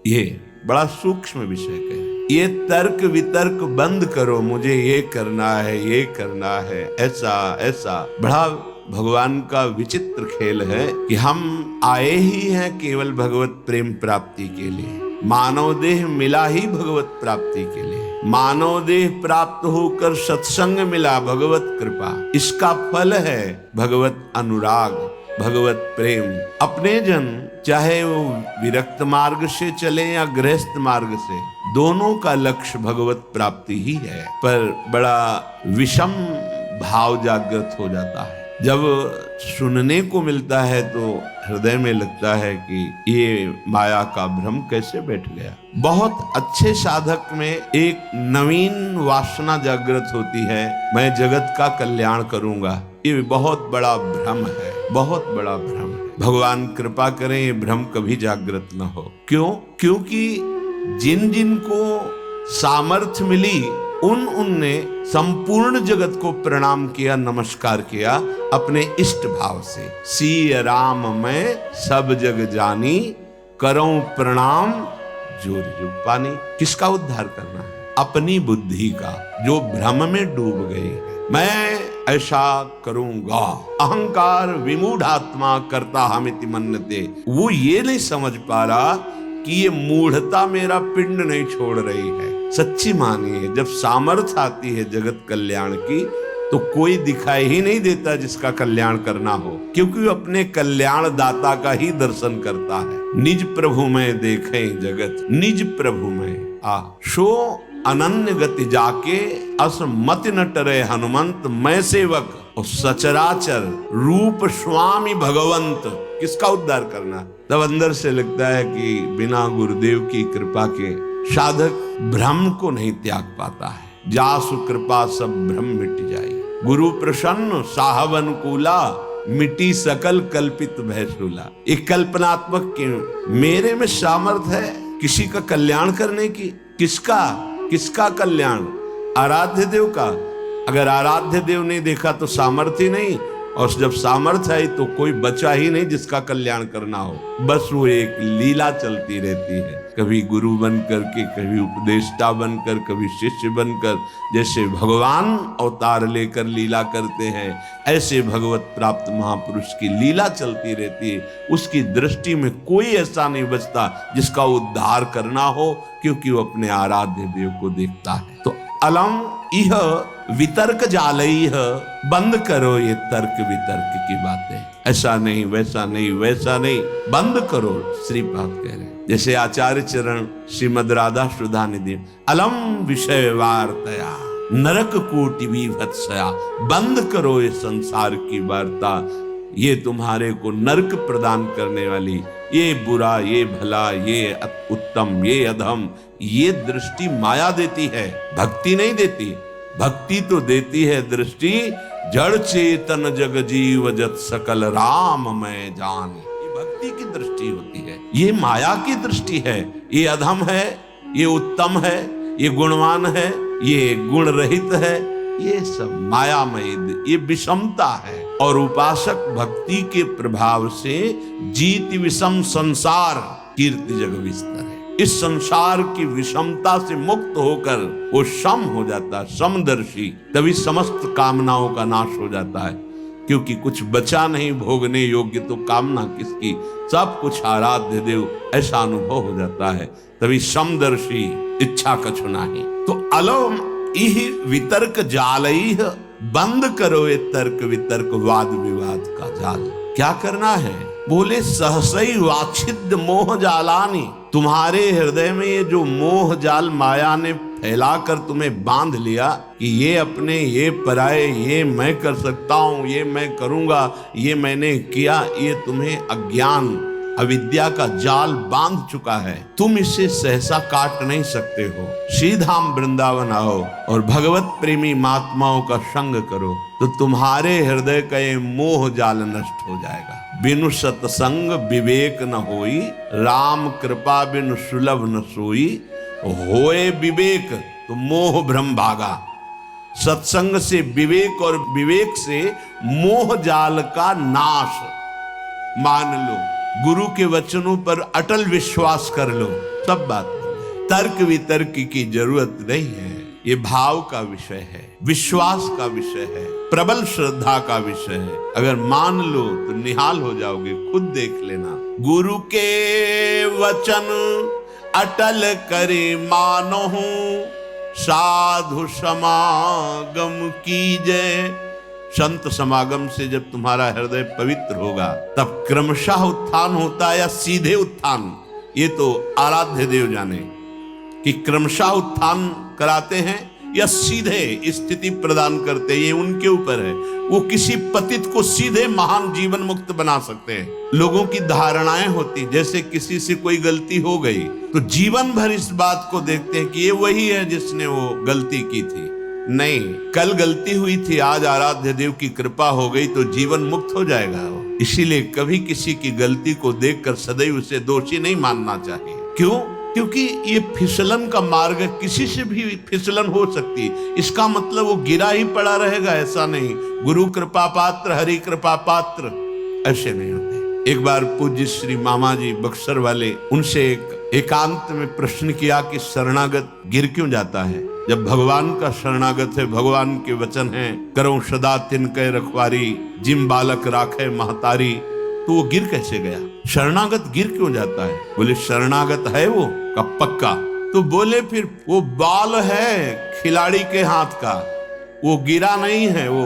ये बड़ा सूक्ष्म विषय कहे। ये तर्क वितर्क बंद करो, मुझे ये करना है, ये करना है, ऐसा ऐसा। बड़ा भगवान का विचित्र खेल है कि हम आए ही हैं केवल भगवत प्रेम प्राप्ति के लिए। मानव देह मिला ही भगवत प्राप्ति के लिए। मानव देह प्राप्त होकर सत्संग मिला, भगवत कृपा। इसका फल है भगवत अनुराग, भगवत प्रेम। अपने जन चाहे वो विरक्त मार्ग से चले या गृहस्थ मार्ग से, दोनों का लक्ष्य भगवत प्राप्ति ही है। पर बड़ा विषम भाव जागृत हो जाता है। जब सुनने को मिलता है तो हृदय में लगता है कि ये माया का भ्रम कैसे बैठ गया। बहुत अच्छे साधक में एक नवीन वासना जागृत होती है, मैं जगत का कल्याण करूंगा। ये बहुत बड़ा भ्रम है, बहुत बड़ा भ्रम है। भगवान कृपा करें ये भ्रम कभी जागृत न हो। क्यों? क्योंकि जिन जिन को सामर्थ्य मिली उनने संपूर्ण जगत को प्रणाम किया, नमस्कार किया अपने इष्ट भाव से। सिय राम मैं सब जग जानी, करऊं प्रणाम जोर जुग पानी। किसका उद्धार करना है? अपनी बुद्धि का, जो भ्रम में डूब गई है। मैं ऐसा करूंगा, अहंकार विमूढ़ात्मा करता हमिति मन्यते। वो ये नहीं समझ पा रहा कि ये मूढ़ता मेरा पिंड नहीं छोड़ रही है। सच्ची मानिए, जब सामर्थ्य आती है जगत कल्याण की तो कोई दिखाई ही नहीं देता जिसका कल्याण करना हो, क्योंकि वो अपने कल्याण दाता का ही दर्शन करता है। निज प्रभु में देखे जगत, निज प्रभु में आ शो अनन्य गति जाके, अस मति न टरे हनुमंत, मैं सेवक और सचराचर रूप स्वामी भगवंत। किसका उद्धार करना? तब अंदर से लगता है कि बिना गुरुदेव की कृपा के साधक भ्रम को नहीं त्याग पाता है। जासु कृपा सब भ्रम मिट जाए, गुरु प्रसन्न साहब अनुकूला, मिट्टी सकल कल्पित भयशूला। एक कल्पनात्मक क्यों? मेरे में सामर्थ्य है किसी का कल्याण करने की। किसका? किसका कल्याण? आराध्य देव का। अगर आराध्य देव नहीं देखा तो सामर्थ्य नहीं, और जब सामर्थ्य आई तो कोई बचा ही नहीं जिसका कल्याण करना हो। बस वो एक लीला चलती रहती है, कभी गुरु बनकर के, कभी उपदेष्टा बनकर, कभी शिष्य बनकर। जैसे भगवान अवतार लेकर लीला करते हैं, ऐसे भगवत प्राप्त महापुरुष की लीला चलती रहती है। उसकी दृष्टि में कोई ऐसा नहीं बचता जिसका उद्धार करना हो, क्योंकि वो अपने आराध्य देव को देखता है। तो अलम इह वितर्क जालई, बंद करो ये तर्क वितर्क की बातें। ऐसा नहीं, वैसा नहीं, वैसा नहीं, बंद करो। श्रीपाद कह रहे हैं, जैसे आचार्य चरण श्रीमद राधा सुधा निधि, अलम विषय वार्तया नरक कोटि विभत्सया। बंद करो ये संसार की वार्ता, ये तुम्हारे को नरक प्रदान करने वाली, ये बुरा, ये भला, ये उत्तम, ये अधम, ये दृष्टि माया देती है, भक्ति नहीं देती। भक्ति तो देती है दृष्टि जड़ चेतन जग जीव जत सकल राम मैं जान। ये भक्ति की दृष्टि होती है, ये माया की दृष्टि है। ये अधम है, ये उत्तम है, ये गुणवान है, ये गुण रहित है, ये सब मायामय, ये विषमता है। और उपासक भक्ति के प्रभाव से जीत विषम संसार कीर्ति जग विस्तर है। इस संसार की विषमता से मुक्त होकर वो सम हो जाता है, समदर्शी। तभी समस्त कामनाओं का नाश हो जाता है, क्योंकि कुछ बचा नहीं भोगने योग्य, तो कामना किसकी? सब कुछ आराध्य देव, ऐसा अनुभव हो जाता है। तभी समदर्शी, इच्छा कछु नहीं। तो अलम इह वितर्क जालई, बंद करो ये तर्क वितर्क वाद विवाद का जाल। क्या करना है? बोले सहसई वाछिद मोह जालानी। तुम्हारे हृदय में ये जो मोह जाल माया ने फैलाकर तुम्हें बांध लिया कि ये अपने, ये पराये, ये मैं कर सकता हूं, ये मैं करूंगा, ये मैंने किया, ये तुम्हें अज्ञान अविद्या का जाल बांध चुका है। तुम इसे सहसा काट नहीं सकते हो। श्रीधाम वृंदावन आओ और भगवत प्रेमी महात्माओं का संग करो, तो तुम्हारे हृदय का ये मोह जाल नष्ट हो जाएगा। बिनु सत्संग विवेक न होई, राम कृपा बिनु सुलभ न सोई। होए विवेक तो मोह भ्रम भागा। सत्संग से विवेक और विवेक से मोह जाल का नाश। मान लो, गुरु के वचनों पर अटल विश्वास कर लो, सब बात बन जाए। तर्क वितर्क की जरूरत नहीं है, ये भाव का विषय है, विश्वास का विषय है, प्रबल श्रद्धा का विषय है। अगर मान लो तो निहाल हो जाओगे, खुद देख लेना। गुरु के वचन अटल करे मानहु, साधु समागम कीजय। संत समागम से जब तुम्हारा हृदय पवित्र होगा तब क्रमशः उत्थान होता है या सीधे उत्थान, ये तो आराध्य देव जाने कि क्रमशः उत्थान कराते हैं या सीधे स्थिति प्रदान करते हैं, ये उनके ऊपर है। वो किसी पतित को सीधे महान जीवन मुक्त बना सकते हैं। लोगों की धारणाएं होती, जैसे किसी से कोई गलती हो गई तो जीवन भर इस बात को देखते हैं कि ये वही है जिसने वो गलती की थी। नहीं, कल गलती हुई थी, आज आराध्य देव की कृपा हो गई तो जीवन मुक्त हो जाएगा वो। इसीलिए कभी किसी की गलती को देखकर सदैव उसे दोषी नहीं मानना चाहिए। क्यों? क्योंकि ये फिसलन का मार्ग है, किसी से भी फिसलन हो सकती। इसका मतलब वो गिरा ही पड़ा रहेगा ऐसा नहीं। गुरु कृपा पात्र, हरि कृपा पात्र ऐसे नहीं होते। एक बार पूज्य श्री मामा जी बक्सर वाले, उनसे एकांत में प्रश्न किया कि शरणागत गिर क्यों जाता है? जब भगवान का शरणागत है, भगवान के वचन हैं, करो सदा तिनके रखवारी, जिम बालक राखे महतारी, तो वो गिर कैसे गया? शरणागत गिर क्यों जाता है? बोले शरणागत है वो का पक्का। तो बोले फिर वो बाल है खिलाड़ी के हाथ का, वो गिरा नहीं है, वो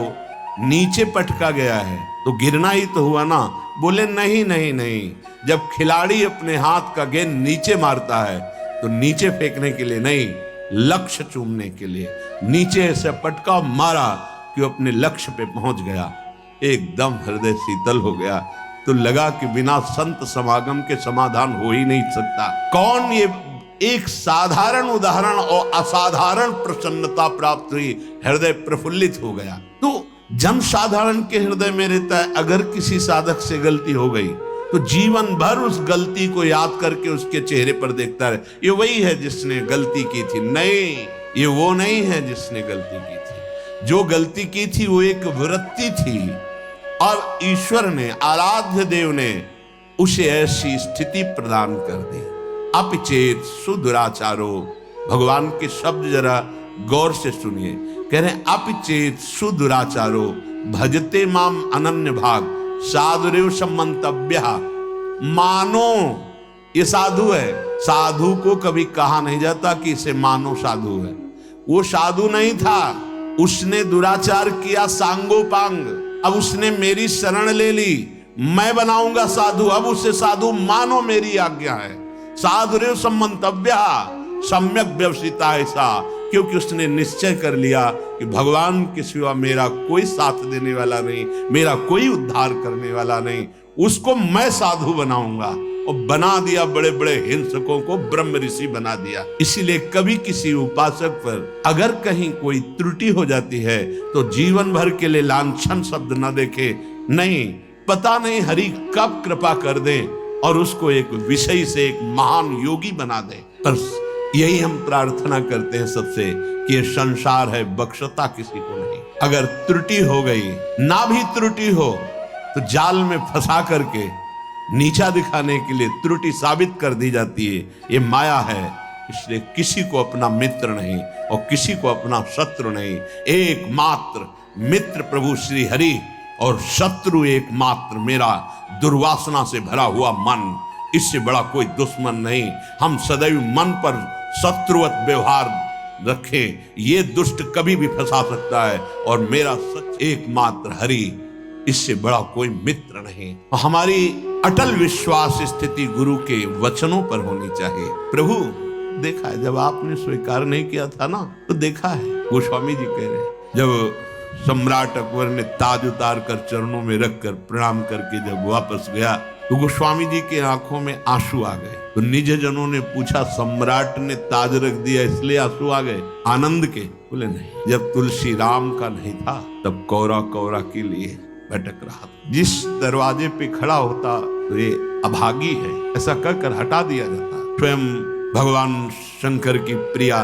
नीचे पटका गया है, तो गिरना ही तो हुआ ना। बोले नहीं नहीं नहीं, जब खिलाड़ी अपने हाथ का गेंद नीचे मारता है तो नीचे फेंकने के लिए नहीं, लक्ष्य चूमने के लिए नीचे ऐसे पटका मारा कि अपने लक्ष्य पे पहुंच गया। एकदम हृदय शीतल हो गया। तो लगा कि बिना संत समागम के समाधान हो ही नहीं सकता। कौन? ये एक साधारण उदाहरण और असाधारण प्रसन्नता प्राप्त हुई, हृदय प्रफुल्लित हो गया। तो जन साधारण के हृदय में रहता है, अगर किसी साधक से गलती हो गई तो जीवन भर उस गलती को याद करके उसके चेहरे पर देखता रहे, ये वही है जिसने गलती की थी। नहीं, ये वो नहीं है जिसने गलती की थी। जो गलती की थी वो एक वृत्ति थी और ईश्वर ने, आराध्य देव ने उसे ऐसी स्थिति प्रदान कर दी। अपिचेत सुदुराचारो, भगवान के शब्द जरा गौर से सुनिए। कह रहे हैं अपिचेत सुदुराचारो भजते माम अनन्य भाग, साधुरेव सम्मंतव्य। मानो ये साधु है, साधु को कभी कहा नहीं जाता कि इसे मानो साधु है। वो साधु नहीं था, उसने दुराचार किया सांगोपांग, अब उसने मेरी शरण ले ली, मैं बनाऊंगा साधु, अब उसे साधु मानो, मेरी आज्ञा है। साधुरेव सम्मंतव्य सम्यक व्यवसिता ऐसा, क्योंकि उसने निश्चय कर लिया कि भगवान के सिवा मेरा कोई साथ देने वाला नहीं, मेरा कोई उद्धार करने वाला नहीं, उसको मैं साधु बनाऊंगा। और बना दिया, बड़े बड़े हिंसकों को ब्रह्म ऋषि बना दिया। इसीलिए कभी किसी उपासक पर अगर कहीं कोई त्रुटि हो जाती है तो जीवन भर के लिए लांछन शब्द न देखे। नहीं, पता नहीं हरि कब कृपा कर दे और उसको एक विषय से एक महान योगी बना दे। बस यही हम प्रार्थना करते हैं सबसे कि ये संसार है, बख्शता किसी को नहीं। अगर त्रुटि हो गई, ना भी त्रुटि हो तो जाल में फंसा करके नीचा दिखाने के लिए त्रुटि साबित कर दी जाती है। ये माया है, इसलिए किसी को अपना मित्र नहीं और किसी को अपना शत्रु नहीं। एकमात्र मित्र प्रभु श्री हरि और शत्रु एकमात्र मेरा दुर्वासना से भरा हुआ मन, इससे बड़ा कोई दुश्मन नहीं। हम सदैव मन पर शत्रुवत व्यवहार रखें, ये दुष्ट कभी भी फंसा सकता है और मेरा सच एकमात्र हरि, इससे बड़ा कोई मित्र नहीं। हमारी अटल विश्वास स्थिति गुरु के वचनों पर होनी चाहिए। प्रभु देखा है, जब आपने स्वीकार नहीं किया था ना तो देखा है। गोस्वामी जी कह रहे हैं, जब सम्राट अकबर ने ताज उतार कर चरणों में रखकर प्रणाम करके जब वापस गया तो गोस्वामी जी की आंखों में आंसू आ गए। तो निज जनों ने पूछा, सम्राट ने ताज रख दिया इसलिए आंसू आ गए आनंद के? बोले नहीं, जब तुलसी राम का नहीं था तब कौरा कौरा के लिए भटक रहा था। जिस दरवाजे पे खड़ा होता तो ये अभागी है ऐसा कहकर हटा दिया जाता। स्वयं भगवान शंकर की प्रिया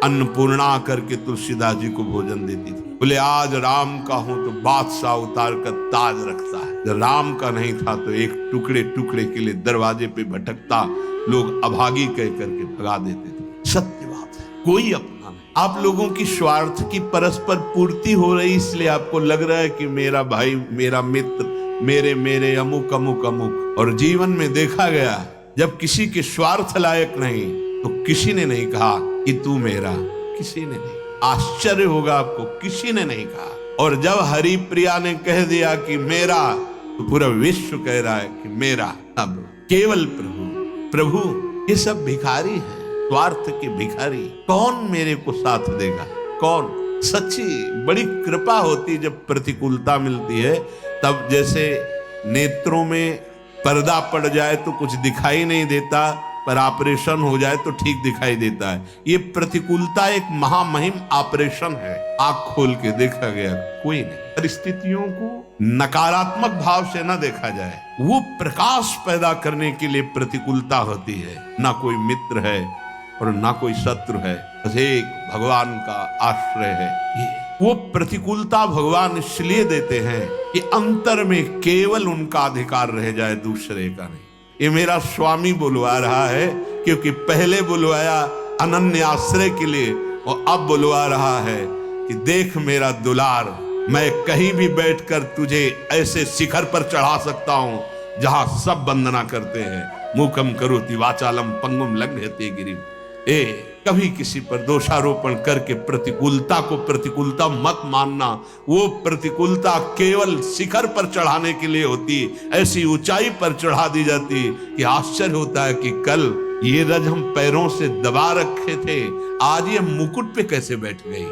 अन्नपूर्णा करके तुलसीदास जी को भोजन देती थी। बोले आज राम का हूं तो बादशाह उतार कर ताज रखता है। जब राम का नहीं था तो एक टुकड़े टुकड़े के लिए दरवाजे पे भटकता लोग अभागी कह करके भगा देते थे। सत्य बात है, कोई अपना नहीं। आप लोगों की स्वार्थ की परस्पर पूर्ति हो रही, इसलिए आपको लग रहा है कि मेरा भाई, मेरा मित्र, मेरे अमुक अमुक अमुक। और जीवन में देखा गया, जब किसी के स्वार्थ लायक नहीं तो किसी ने नहीं कहा कि तू मेरा, किसी ने नहीं। आश्चर्य होगा आपको, किसी ने नहीं कहा। और जब हरिप्रिया ने कह दिया कि मेरा, तो पूरा विश्व कह रहा है कि मेरा। अब केवल प्रभु प्रभु, ये सब भिखारी हैं, स्वार्थ के भिखारी। कौन मेरे को साथ देगा, कौन? सच्ची बड़ी कृपा होती जब प्रतिकूलता मिलती है। तब जैसे नेत्रों में पर्दा पड़ जाए तो कुछ दिखाई नहीं देता, पर ऑपरेशन हो जाए तो ठीक दिखाई देता है। ये प्रतिकूलता एक महामहिम ऑपरेशन है। आंख खोल के देखा गया, कोई नहीं। परिस्थितियों को नकारात्मक भाव से न देखा जाए, वो प्रकाश पैदा करने के लिए प्रतिकूलता होती है। ना कोई मित्र है और ना कोई शत्रु है, बस एक भगवान का आश्रय है। ये वो प्रतिकूलता भगवान इसलिए देते हैं कि अंतर में केवल उनका अधिकार रह जाए, दूसरे का नहीं। ये मेरा स्वामी बुलवा रहा है, क्योंकि पहले बुलवाया अनन्य आश्रय के लिए और अब बुलवा रहा है कि देख मेरा दुलार, मैं कहीं भी बैठकर तुझे ऐसे शिखर पर चढ़ा सकता हूं जहां सब वंदना करते हैं। मूकम करोति वाचालम पंगुम लंघयते गिरिम। कभी किसी पर दोषारोपण करके प्रतिकूलता को प्रतिकूलता मत मानना। वो प्रतिकूलता केवल शिखर पर चढ़ाने के लिए होती, ऐसी ऊंचाई पर चढ़ा दी जाती कि आश्चर्य होता है कि कल ये रज हम पैरों से दबा रखे थे, आज ये मुकुट पे कैसे बैठ गई।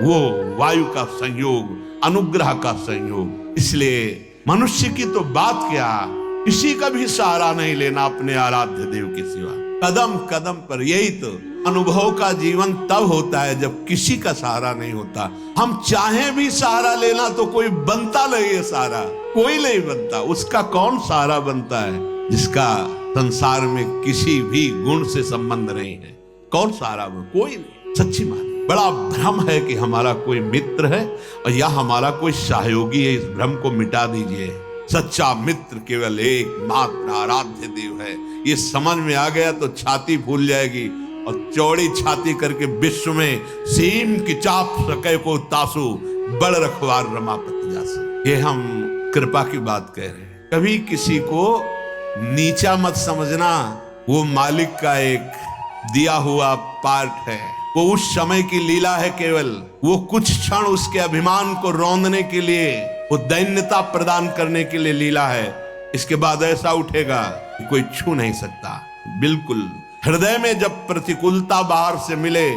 वो वायु का संयोग, अनुग्रह का संयोग। इसलिए मनुष्य की तो बात क्या, किसी का भी सहारा नहीं लेना अपने आराध्य देव के सिवा। कदम कदम पर यही तो अनुभव का जीवन तब होता है जब किसी का सहारा नहीं होता। हम चाहें भी सहारा लेना तो कोई बनता नहीं है सहारा, कोई नहीं बनता। उसका कौन सहारा बनता है जिसका संसार में किसी भी गुण से संबंध नहीं है? कौन सहारा बन? कोई नहीं। सच्ची मान, बड़ा भ्रम है कि हमारा कोई मित्र है और या हमारा कोई सहयोगी है। इस भ्रम को मिटा दीजिए। सच्चा मित्र केवल एक मात्र आराध्य देव है। ये समझ में आ गया तो छाती फूल जाएगी और चौड़ी छाती करके विश्व में सीम की चाप सके को तासु बड़ रखवार रमापति जासु। ये हम कृपा की बात कह रहे हैं। कभी किसी को नीचा मत समझना, वो मालिक का एक दिया हुआ पार्ट है। वो उस समय की लीला है केवल। वो कुछ क्षण उसके अभिमान को रौंदने के लिए, वो दैन्यता प्रदान करने के लिए लीला है। इसके बाद ऐसा उठेगा कि कोई छू नहीं सकता। बिल्कुल हृदय में जब प्रतिकूलता बाहर से मिले,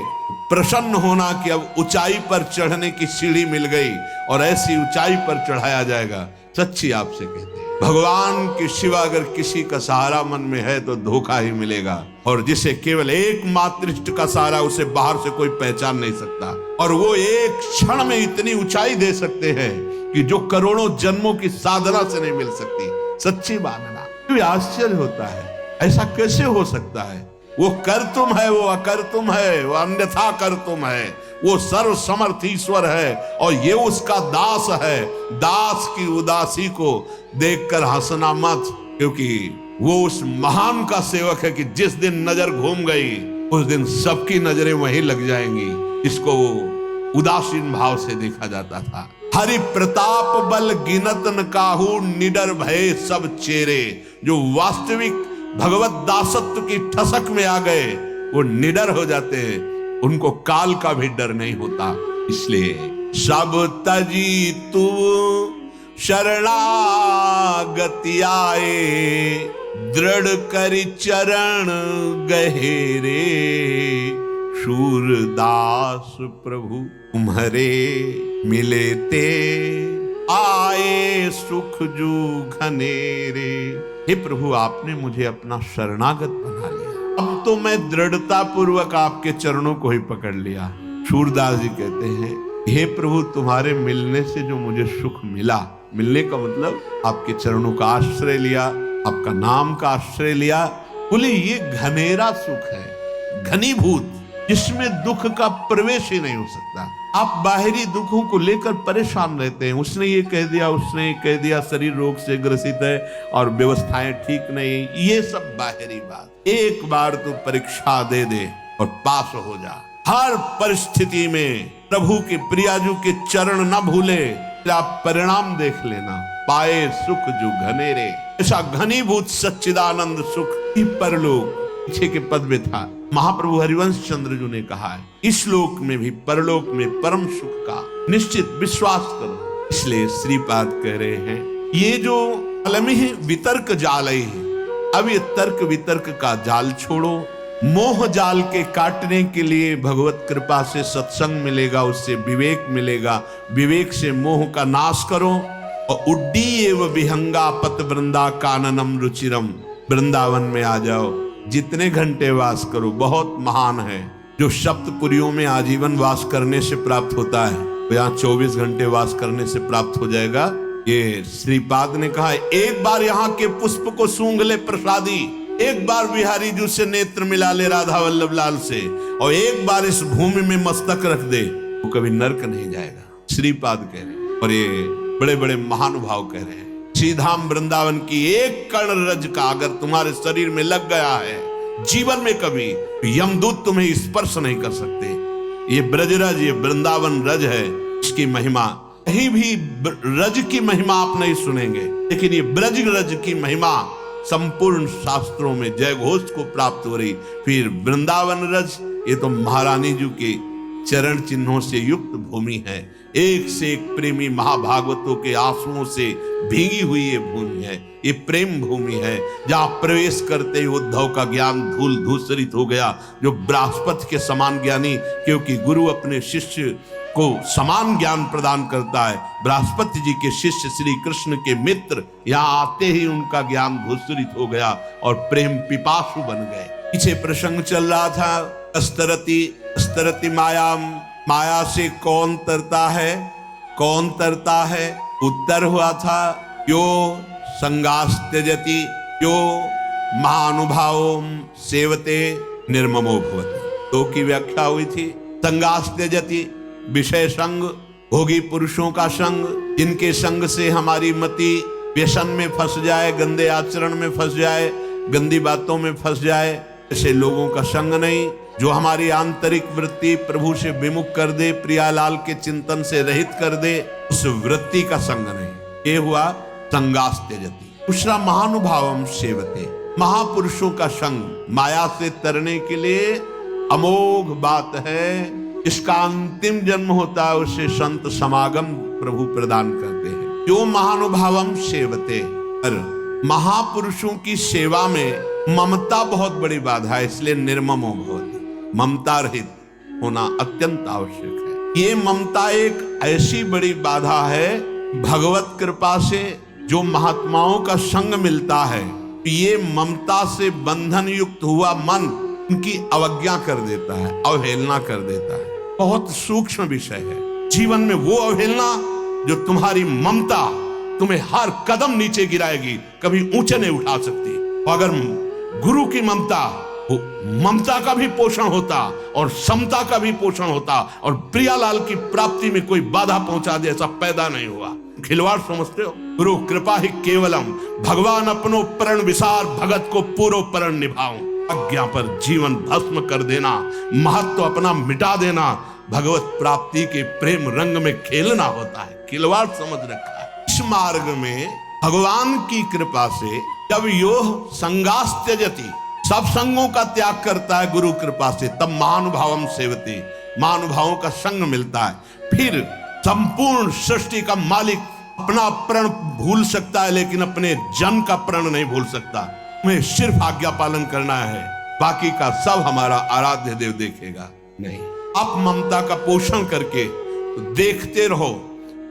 प्रसन्न होना कि अब ऊंचाई पर चढ़ने की सीढ़ी मिल गई और ऐसी ऊंचाई पर चढ़ाया जाएगा। सच्ची आपसे कहते हैं, भगवान के सिवा अगर किसी का सहारा मन में है तो धोखा ही मिलेगा। और जिसे केवल एकमात्र इष्ट का सहारा, उसे बाहर से कोई पहचान नहीं सकता। और वो एक क्षण में इतनी ऊंचाई दे सकते हैं कि जो करोड़ों जन्मों की साधना से नहीं मिल सकती। सच्ची मानना क्यों आश्चर्य होता है, ऐसा कैसे हो सकता है? वो कर तुम है, वो अकर तुम है, वो अन्यथा कर तुम है। वो सर्व समर्थ ईश्वर है और ये उसका दास है। दास की उदासी को देखकर हंसना मत, क्योंकि वो उस महान का सेवक है कि जिस दिन नजर घूम गई उस दिन सबकी नजरें वहीं लग जाएंगी। इसको उदासीन भाव से देखा जाता था। हरि प्रताप बल गिनत न काहू, निडर भय सब चेरे। जो वास्तविक भगवत दासत्व की ठसक में आ गए वो निडर हो जाते हैं, उनको काल का भी डर नहीं होता। इसलिए सब तजी तू शरणागति आए, दृढ़ करि चरण गहेरे। शूरदास प्रभु तुम्हारे मिले ते, आए सुख जू घनेरे। हे प्रभु, आपने मुझे अपना शरणागत बना लिया, अब तो मैं दृढ़ता पूर्वक आपके चरणों को ही पकड़ लिया। सूरदास जी कहते हैं, हे प्रभु, तुम्हारे मिलने से जो मुझे सुख मिला, मिलने का मतलब आपके चरणों का आश्रय लिया, आपका नाम का आश्रय लिया, बोले ये घनेरा सुख है, घनीभूत। जिसमें दुख का प्रवेश ही नहीं हो सकता। आप बाहरी दुखों को लेकर परेशान रहते हैं, उसने ये कह दिया, उसने ये कह दिया, शरीर रोग से ग्रसित है और व्यवस्थाएं ठीक नहीं, ये सब बाहरी बात। एक बार तो परीक्षा दे दे और पास हो जा। हर परिस्थिति में प्रभु के प्रियाजू के चरण न भूले, आप परिणाम देख लेना। पाए सुख जो घनेरे, ऐसा घनीभूत सच्चिदानंद सुख ही परलोक पीछे के पद में था। महाप्रभु हरिवंश चंद्र जी ने कहा है, इस लोक में भी परलोक में परम सुख का निश्चित विश्वास करो। इसलिए श्रीपाद कह रहे हैं, ये जो अलमिह वितर्क जाल है, अब ये तर्क वितर्क का जाल छोड़ो। मोह जाल के काटने के लिए भगवत कृपा से सत्संग मिलेगा, उससे विवेक मिलेगा, विवेक से मोह का नाश करो। और उड्डी एव विहंगा पत वृंदा काननम रुचिरम, वृंदावन में आ जाओ, जितने घंटे वास करो बहुत महान है। जो सप्तपुरियों में आजीवन वास करने से प्राप्त होता है, तो यहाँ 24 घंटे वास करने से प्राप्त हो जाएगा। ये श्रीपाद ने कहा, एक बार यहाँ के पुष्प को सूंघ ले प्रसादी, एक बार बिहारी जी से नेत्र मिला ले राधा वल्लभ लाल से, और एक बार इस भूमि में मस्तक रख दे, वो कभी नरक नहीं जाएगा। श्रीपाद कह रहे हैं, और ये बड़े बड़े महानुभाव कह रहे हैं, श्रीधाम वृंदावन की एक कण रज का अगर तुम्हारे शरीर में लग गया है, जीवन में कभी यमदूत तुम्हें स्पर्श नहीं कर सकते। ये ब्रजरज, ये वृंदावन रज है, इसकी महिमा कहीं भी रज की महिमा आप नहीं सुनेंगे, लेकिन ये ब्रज रज की महिमा संपूर्ण शास्त्रों में जय घोष को प्राप्त हो रही। फिर वृंदावन रज, ये तो महारानी जी के चरण चिन्हों से युक्त भूमि है। एक से एक प्रेमी महाभागवतों के आंसुओं से भीगी हुई ये भूमि है, ये प्रेम भूमि है, जहां प्रवेश करते ही उद्धव का ज्ञान धूल धूसरित हो गया। जो बृहस्पति के समान ज्ञानी, क्योंकि गुरु अपने शिष्य को समान ज्ञान प्रदान करता है, बृहस्पति जी के शिष्य श्री कृष्ण के मित्र यहाँ आते ही उनका ज्ञान धूसरित हो गया और प्रेम पिपासु बन गए। पीछे प्रसंग चल रहा था, अस्त्रति मायाम, माया से कौन तरता है, कौन तरता है। उत्तर हुआ था, यो संगास त्यजति, यो महानुभावों सेवते निर्ममो भवति। तो की व्याख्या हुई थी, संगास त्यजति विषय संग, भोगी पुरुषों का संग, जिनके संग से हमारी मति व्यसन में फंस जाए, गंदे आचरण में फंस जाए, गंदी बातों में फंस जाए, ऐसे लोगों का संग नहीं। जो हमारी आंतरिक वृत्ति प्रभु से विमुख कर दे, प्रियालाल के चिंतन से रहित कर दे, उस वृत्ति का संग नहीं। ये हुआ संगास त्यजति। दूसरा महानुभावम सेवते, महापुरुषों का संग माया से तरने के लिए अमोघ बात है। इसका अंतिम जन्म होता है, उसे संत समागम प्रभु प्रदान करते हैं। जो महानुभावम सेवते, पर महापुरुषों की सेवा में ममता बहुत बड़ी बाधा है, इसलिए निर्ममो भवति, ममता रहित होना अत्यंत आवश्यक है। ये ममता एक ऐसी बड़ी बाधा है, भगवत कृपा से जो महात्माओं का संग मिलता है, ये ममता से बंधन युक्त हुआ मन उनकी अवज्ञा कर देता है, अवहेलना कर देता है। बहुत सूक्ष्म विषय है। जीवन में वो अवहेलना जो तुम्हारी ममता तुम्हें हर कदम नीचे गिराएगी, कभी ऊंचे नहीं उठा सकती। अगर गुरु की ममता, ममता का भी पोषण होता और समता का भी पोषण होता, और प्रियालाल की प्राप्ति में कोई बाधा पहुंचा दे, ऐसा पैदा नहीं हुआ। खिलवाड़ समझते हो? गुरु कृपा ही केवलम, भगवान अपनो प्रण विसार, भगत को पूरो प्रण निभाऊं। आज्ञा पर जीवन भस्म कर देना, महत्व अपना मिटा देना, भगवत प्राप्ति के प्रेम रंग में खेलना होता है। खिलवाड़ समझ रखा है। इस मार्ग में भगवान की कृपा से जब योह संगास त्यजति, सब संगों का त्याग करता है गुरु कृपा से, तब महानुभावम सेवते, महानुभावों का संग मिलता है। फिर संपूर्ण सृष्टि का मालिक अपना प्रण भूल सकता है, लेकिन अपने जन का प्रण नहीं भूल सकता। हमें सिर्फ आज्ञा पालन करना है, बाकी का सब हमारा आराध्य देव देखेगा। नहीं, आप ममता का पोषण करके देखते रहो,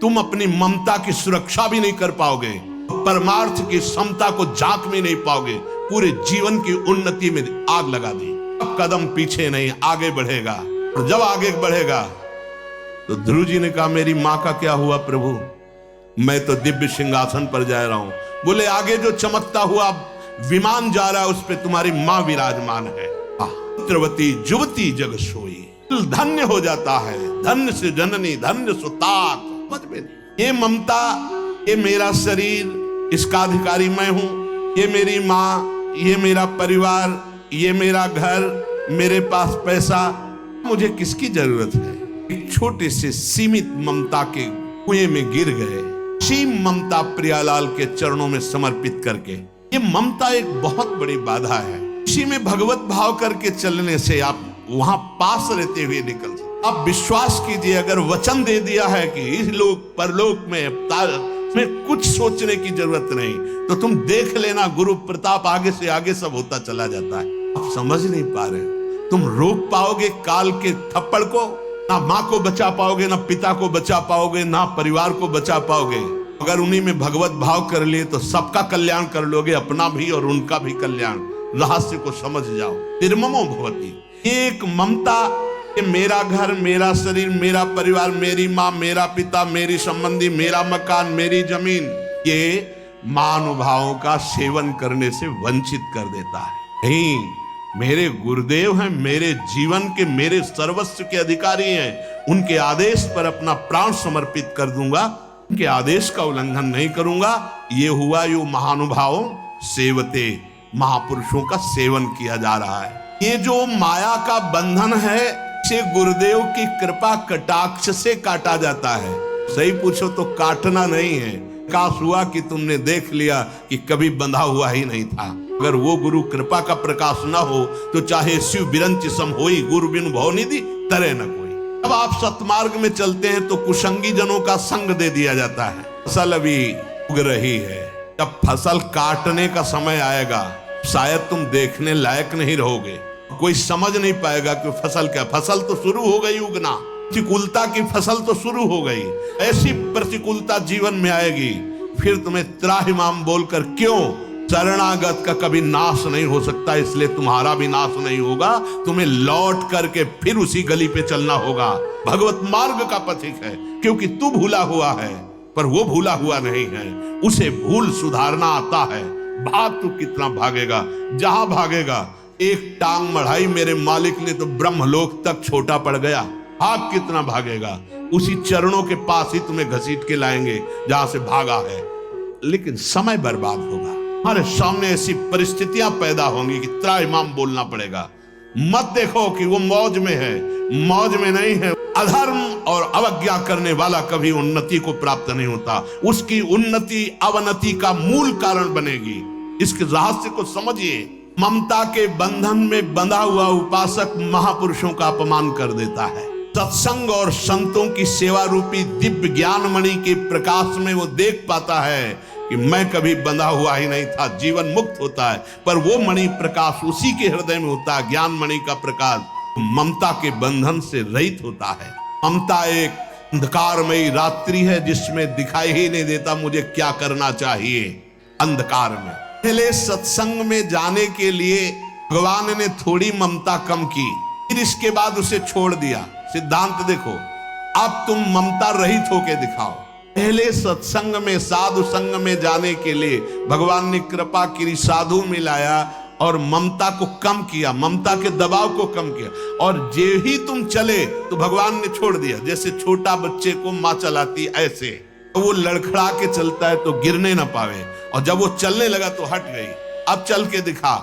तुम अपनी ममता की सुरक्षा भी नहीं कर पाओगे, परमार्थ की समता को झांक भी नहीं पाओगे, पूरे जीवन की उन्नति में आग लगा दी। अब कदम पीछे नहीं, आगे बढ़ेगा। और जब आगे बढ़ेगा तो ध्रुव जी ने कहा, मेरी माँ का क्या हुआ प्रभु, मैं तो दिव्य सिंहासन पर जा रहा हूं। बोले, आगे जो चमकता हुआ विमान जा रहा है उस पे तुम्हारी माँ विराजमान है। पुत्रवती जुवती जग सोई। धन्य हो जाता है, धन्य से जननी धन्य सुताक। समझ में नहीं। ये ममता, ये मेरा शरीर, इसका अधिकारी मैं हूं, ये मेरी माँ, ये मेरा परिवार, ये मेरा घर, मेरे पास पैसा, मुझे किसकी जरूरत है। एक छोटे से सीमित ममता के कुएं में गिर गए, सीम ममता प्रियालाल के चरणों में समर्पित करके। ये ममता एक बहुत बड़ी बाधा है। इसी में भगवत भाव करके चलने से आप वहां पास रहते हुए निकल सकते। आप विश्वास कीजिए, अगर वचन दे दिया है कि इस लोक परलोक में कुछ सोचने की जरूरत नहीं, तो तुम देख लेना गुरु प्रताप आगे से आगे सब होता चला जाता है। आप समझ नहीं पा रहे हो। तुम रोक पाओगे काल के थप्पड़ को? ना माँ को बचा पाओगे, ना पिता को बचा पाओगे, ना परिवार को बचा पाओगे। अगर उन्हीं में भगवत भाव कर लिए तो सबका कल्याण कर लोगे, अपना भी और उनका भी कल्याण। रहस्य को समझ जाओ। निर्ममो भवति। एक ममता कि मेरा घर, मेरा शरीर, मेरा परिवार, मेरी माँ, मेरा पिता, मेरी संबंधी, मेरा मकान, मेरी जमीन, ये महानुभावों का सेवन करने से वंचित कर देता है। नहीं, मेरे गुरुदेव हैं, मेरे जीवन के, मेरे सर्वस्व के अधिकारी हैं। उनके आदेश पर अपना प्राण समर्पित कर दूंगा, उनके आदेश का उल्लंघन नहीं करूंगा। ये हुआ यो महानुभावों सेवते, महापुरुषों का सेवन किया जा रहा है। ये जो माया का बंधन है, इसे गुरुदेव की कृपा कटाक्ष से काटा जाता है। सही पूछो तो काटना नहीं है। काश हुआ कि तुमने देख लिया कि कभी बंधा हुआ ही नहीं था। अगर वो गुरु कृपा का प्रकाश न हो तो चाहे शिव बिरंच सम होई, गुरु बिनु भव निधि तरे न कोई। अब आप सतमार्ग में चलते हैं तो कुसंगी जनों का संग दे दिया जाता है। फसल अभी उग रही है, जब फसल काटने का समय आएगा शायद तुम देखने लायक नहीं रहोगे। कोई समझ नहीं पाएगा कि फसल क्या, फसल तो शुरू हो गई उगना, प्रतिकूलता की फसल तो शुरू हो गई। ऐसी प्रतिकूलता जीवन में आएगी, फिर तुम्हें त्राहिमाम बोलकर, क्यों? शरणागत का कभी नाश नहीं हो सकता, इसलिए तुम्हारा भी नाश नहीं होगा। तुम्हें लौट करके फिर उसी गली पे चलना होगा। भगवत मार्ग का पथिक है, क्योंकि तू भूला हुआ है पर वो भूला हुआ नहीं है। उसे भूल सुधारना आता है। भाग तू कितना भागेगा, जहां भागेगा। एक टांग बढ़ाई मेरे मालिक ने तो ब्रह्मलोक तक छोटा पड़ गया। भाग कितना भागेगा, उसी चरणों के पास ही तुम्हें घसीट के लाएंगे जहां से भागा है। लेकिन समय बर्बाद होगा, हमारे सामने ऐसी परिस्थितियां पैदा होंगी कि त्राहिमाम बोलना पड़ेगा। मत देखो कि वो मौज में है, मौज में नहीं है। अधर्म और अवज्ञा करने वाला कभी उन्नति को प्राप्त नहीं होता। उसकी उन्नति अवनति का मूल कारण बनेगी। इसके रहस्य को समझिए। ममता के बंधन में बंधा हुआ उपासक महापुरुषों का अपमान कर देता है। सत्संग और संतों की सेवा रूपी दिव्य ज्ञान मणि के प्रकाश में वो देख पाता है कि मैं कभी बंधा हुआ ही नहीं था, जीवन मुक्त होता है। पर वो मणि प्रकाश उसी के हृदय में होता है, ज्ञान मणि का प्रकाश। ममता के बंधन से रहित होता है। ममता एक अंधकारमयी रात्रि है जिसमें दिखाई ही नहीं देता मुझे क्या करना चाहिए। अंधकार में पहले सत्संग में जाने के लिए भगवान ने थोड़ी ममता कम की, फिर इसके बाद उसे छोड़ दिया। सिद्धांत देखो, अब तुम ममता रहित होके दिखाओ। पहले सत्संग में, साधु संग में जाने के लिए भगवान ने कृपा की, साधु मिलाया और ममता को कम किया, ममता के दबाव को कम किया। और जे ही तुम चले तो भगवान ने छोड़ दिया। जैसे छोटा बच्चे को माँ चलाती, ऐसे तो वो लड़खड़ा के चलता है तो गिरने ना पावे, और जब वो चलने लगा तो हट गई। अब चल के दिखा।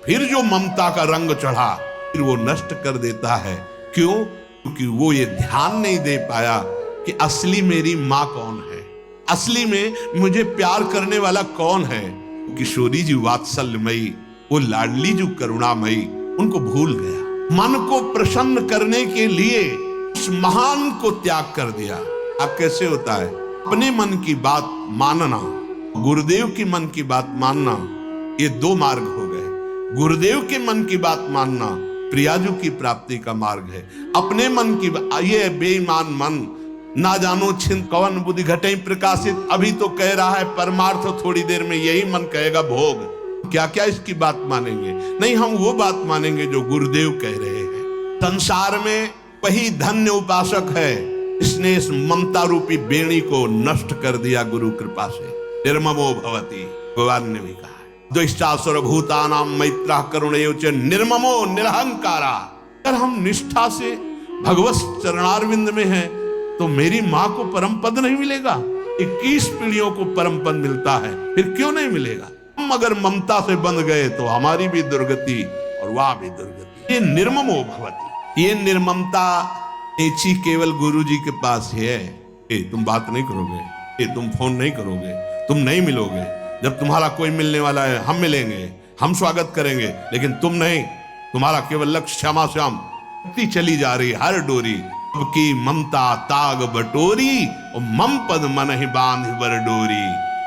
फिर जो ममता का रंग चढ़ा फिर वो नष्ट कर देता है। क्यों? क्योंकि वो ये ध्यान नहीं दे पाया कि असली मेरी माँ कौन है, असली में मुझे प्यार करने वाला कौन है। किशोरी जी वात्सल्यमयी, वो लाडली जो करुणामयी, उनको भूल गया। मन को प्रसन्न करने के लिए उस महान को त्याग कर दिया। अब कैसे होता है? अपने मन की बात मानना, गुरुदेव की मन की बात मानना, ये दो मार्ग हो गए। गुरुदेव के मन की बात मानना प्रियाजू की प्राप्ति का मार्ग है। अपने मन की, ये बेईमान मन, ना जानो छिन कवन बुद्धि घटे प्रकाशित। अभी तो कह रहा है परमार्थ, थोड़ी देर में यही मन कहेगा भोग। क्या क्या इसकी बात मानेंगे? नहीं, हम वो बात मानेंगे जो गुरुदेव कह रहे हैं। संसार में वही धन्य उपासक है, इसने इस ममता रूपी बेणी को नष्ट कर दिया गुरु कृपा से। निर्ममो भवति, भगवान ने भी कहा। द्वेष्टासुर भूतानां मैत्रः करुणैव च निर्ममो निरहंकारा। अगर हम निष्ठा से भगवत चरणारविंद में हैं तो मेरी माँ को परम पद नहीं मिलेगा? 21 पीढ़ियों को परम पद मिलता है, फिर क्यों नहीं मिलेगा? हम अगर ममता से बंध गए तो हमारी भी दुर्गति और वह भी दुर्गति। ये निर्ममो भवति, ये निर्ममता एची केवल गुरु जी के पास है। तुम बात नहीं करोगे, तुम फोन नहीं करोगे, तुम नहीं मिलोगे। जब तुम्हारा कोई मिलने वाला है हम मिलेंगे, हम स्वागत करेंगे, लेकिन तुम नहीं। तुम्हारा केवल लक्ष्य श्यामा श्याम चली जा रही हर डोरी की ममता ताग बटोरी और मम पद मन ही बांध बर डोरी।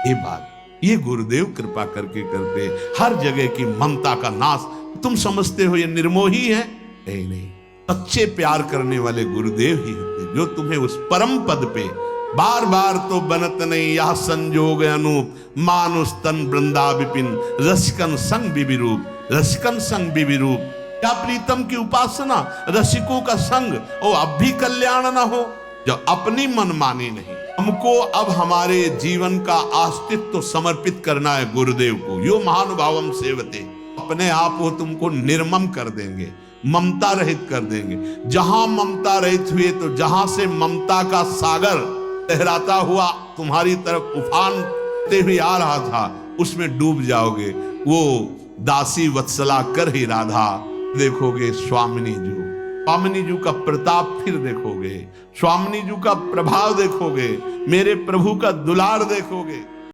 ये बात ये गुरुदेव कृपा करके करते हर जगह की ममता का नाश। तुम समझते हो ये निर्मोही है? नहीं, सच्चे प्यार करने वाले गुरुदेव ही होते जो तुम्हें उस परम पद पे बार बार तो बनत नहीं यह संजोग अनूप मानुष तन वृंदा विपिन रसिकन संग विविरूप। रसिकन संग विविरूप क्या प्रीतम की उपासना, रसिकों का संग, और अब भी कल्याण ना हो। जब अपनी मनमानी नहीं, हमको अब हमारे जीवन का अस्तित्व समर्पित करना है गुरुदेव को। यो महानुभावम सेवते, अपने आप वो तुमको निर्मम कर देंगे, ममता रहित कर देंगे। जहां ममता रहित हुए तो जहां से ममता का सागर लहराता हुआ तुम्हारी तरफ उफानते हुए आ रहा था, उसमें डूब जाओगे। वो दासी वत्सला कर ही राधा देखोगे, स्वामिनी जी का प्रताप फिर देखोगे, स्वामिनी जी का प्रभाव देखोगे, मेरे प्रभु का दुलार देखोगे।